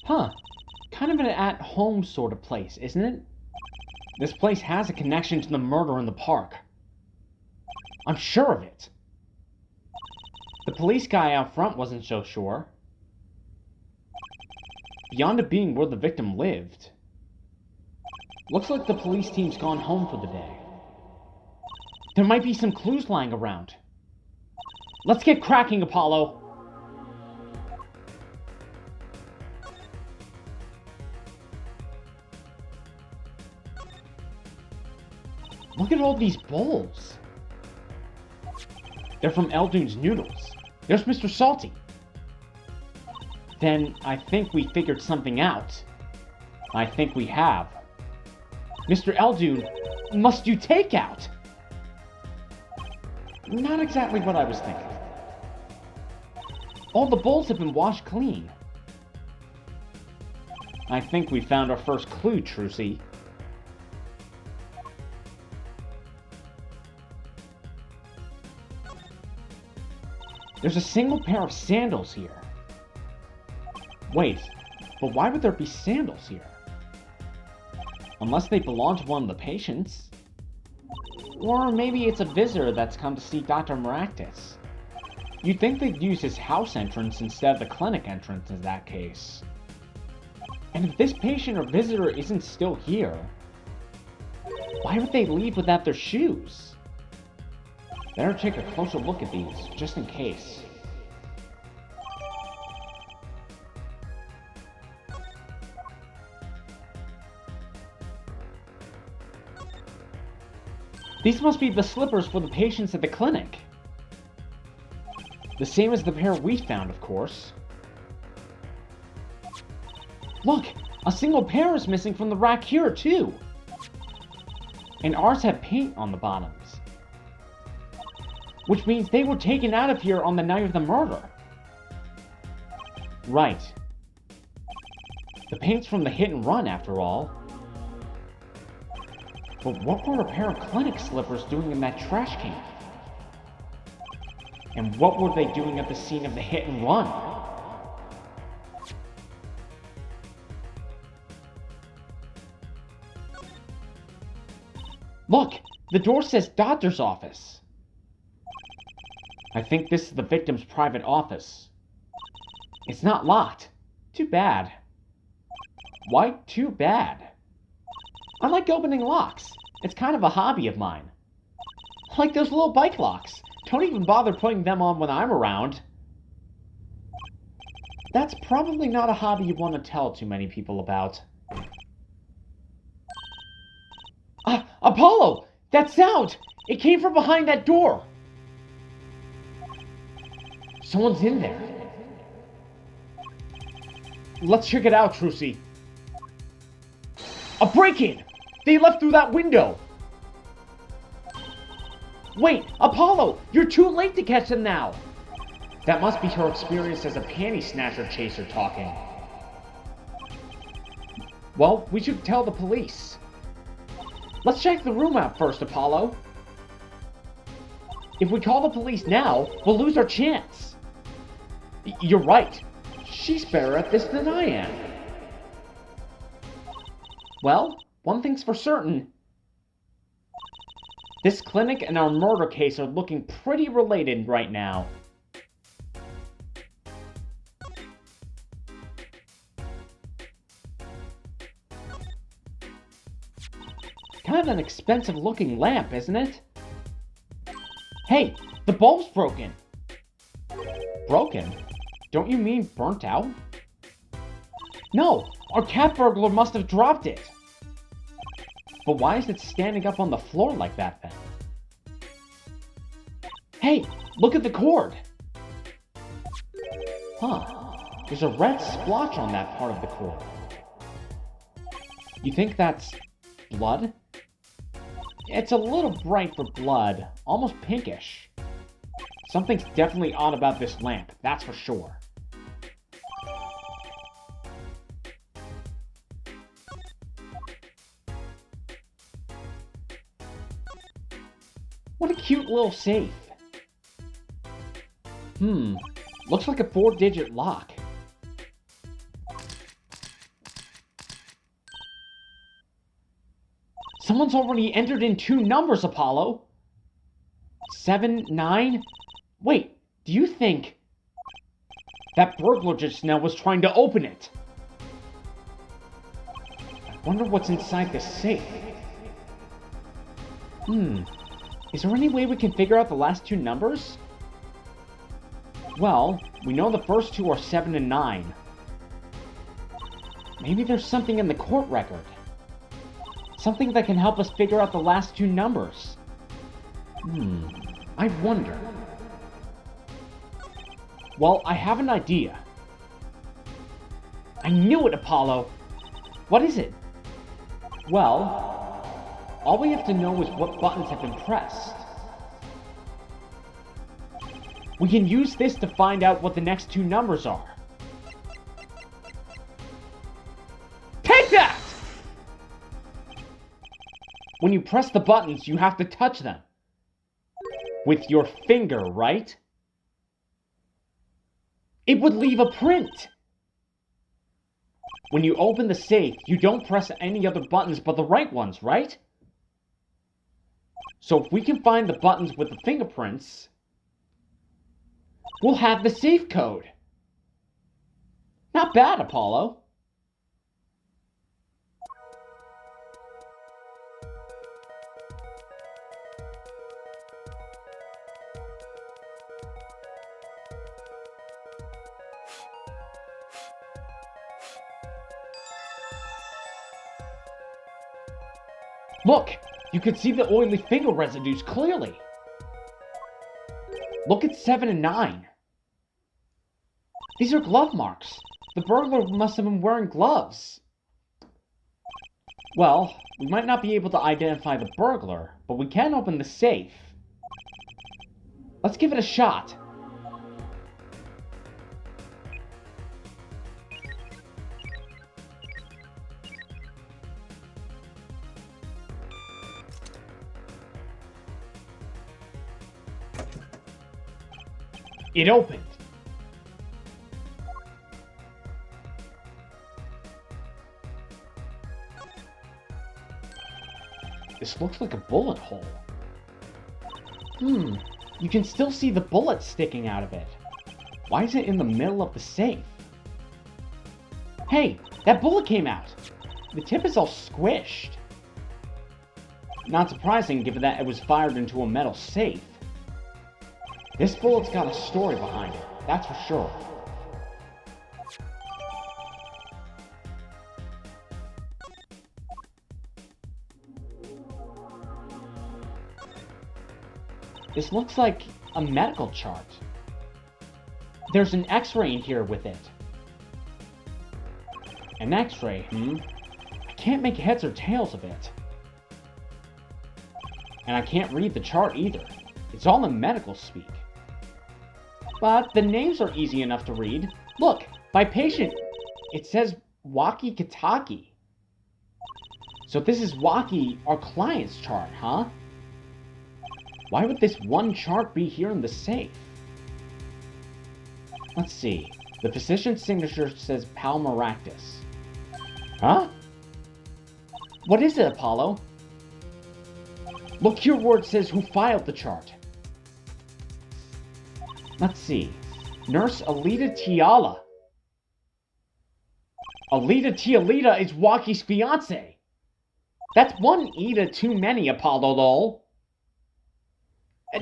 Huh. Kind of an at-home sort of place, isn't it? This place has a connection to the murder in the park. I'm sure of it. The police guy out front wasn't so sure. Beyond it being where the victim lived, looks like the police team's gone home for the day. There might be some clues lying around. Let's get cracking, Apollo! Look at all these bowls. They're from Eldune's noodles. There's Mr. Salty. Then I think we figured something out. I think we have. Mr. Eldune must do takeout! Not exactly what I was thinking. All the bowls have been washed clean. I think we found our first clue, Trucy. There's a single pair of sandals here. Wait, but why would there be sandals here? Unless they belong to one of the patients. Or maybe it's a visitor that's come to see Dr. Meratkis. You'd think they'd use his house entrance instead of the clinic entrance in that case. And if this patient or visitor isn't still here, why would they leave without their shoes? Better take a closer look at these, just in case. These must be the slippers for the patients at the clinic. The same as the pair we found, of course. Look! A single pair is missing from the rack here, too! And ours have paint on the bottoms. Which means they were taken out of here on the night of the murder. Right. The paint's from the hit and run, after all. But what were a pair of clinic slippers doing in that trash can? And what were they doing at the scene of the hit and run? Look! The door says doctor's office. I think this is the victim's private office. It's not locked. Too bad. Why too bad? I like opening locks. It's kind of a hobby of mine. Like those little bike locks. Don't even bother putting them on when I'm around. That's probably not a hobby you want to tell too many people about. Apollo! That sound! It came from behind that door! Someone's in there. Let's check it out, Trucy. A break-in! They left through that window! Wait, Apollo! You're too late to catch them now! That must be her experience as a panty snatcher chaser talking. Well, we should tell the police. Let's check the room out first, Apollo. If we call the police now, we'll lose our chance. You're right. She's better at this than I am. Well, one thing's for certain. This clinic and our murder case are looking pretty related right now. Kind of an expensive looking lamp, isn't it? Hey, the bulb's broken. Broken? Don't you mean burnt out? No, our cat burglar must have dropped it. But why is it standing up on the floor like that then? Hey, look at the cord. Huh, there's a red splotch on that part of the cord. You think that's blood? It's a little bright for blood, almost pinkish. Something's definitely odd about this lamp, that's for sure. What a cute little safe. Looks like a 4-digit lock. Someone's already entered in 2 numbers, Apollo. 7, 9? Wait, do you think that burglar just now was trying to open it? I wonder what's inside this safe. Is there any way we can figure out the last 2 numbers? Well, we know the first 2 are 7 and 9. Maybe there's something in the court record. Something that can help us figure out the last 2 numbers. I wonder. Well, I have an idea. I knew it, Apollo! What is it? Well, all we have to know is what buttons have been pressed. We can use this to find out what the next 2 numbers are. Take that! When you press the buttons, you have to touch them. With your finger, right? It would leave a print! When you open the safe, you don't press any other buttons but the right ones, right? So if we can find the buttons with the fingerprints, we'll have the safe code. Not bad, Apollo. Look! You can see the oily finger residues clearly. Look at 7 and 9. These are glove marks. The burglar must have been wearing gloves. Well, we might not be able to identify the burglar, but we can open the safe. Let's give it a shot. It opened. This looks like a bullet hole. You can still see the bullet sticking out of it. Why is it in the middle of the safe? Hey, that bullet came out. The tip is all squished. Not surprising given that it was fired into a metal safe. This bullet's got a story behind it, that's for sure. This looks like a medical chart. There's an X-ray in here with it. An X-ray, I can't make heads or tails of it. And I can't read the chart either. It's all in medical speak. But the names are easy enough to read. Look, by patient, it says Waki Kataki. So this is Waki, our client's chart, huh? Why would this one chart be here in the safe? Let's see. The physician's signature says Pal Meratkis. Huh? What is it, Apollo? Look here where it says who filed the chart. Let's see. Nurse Alita Tiala. Alita Tialita is Waki's fiancé. That's one Ida too many, Apollo lol.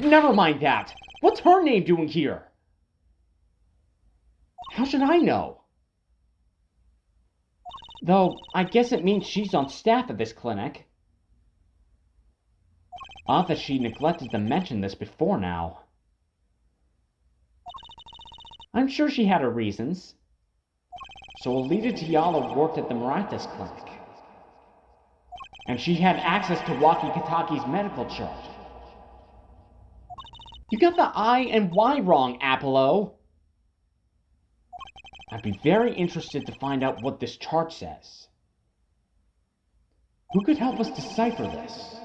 Never mind that. What's her name doing here? How should I know? Though, I guess it means she's on staff at this clinic. Odd that she neglected to mention this before now. I'm sure she had her reasons. So Alita Tiala worked at the Meratkis clinic. And she had access to Waki Kataki's medical chart. You got the I and Y wrong, Apollo. I'd be very interested to find out what this chart says. Who could help us decipher this?